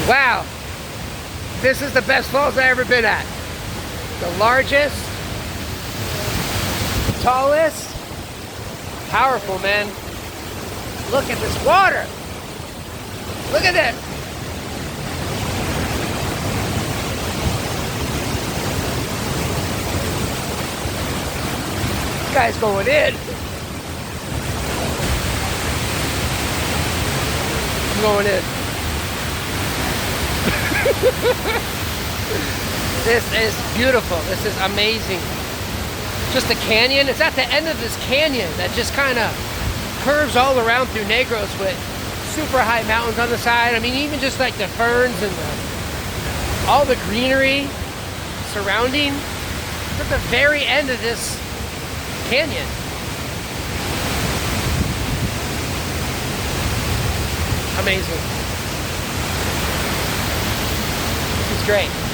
Wow. This is the best falls I've ever been at. The largest, tallest, powerful, man. Look at this water. Look at this. This guy's going in. I'm going in. This is beautiful. This is amazing. Just a canyon. It's at the end of this canyon that just kind of curves all around through Negros with super high mountains on the side. I mean, even just like the ferns and all the greenery surrounding. It's at the very end of this canyon. Amazing. This is great.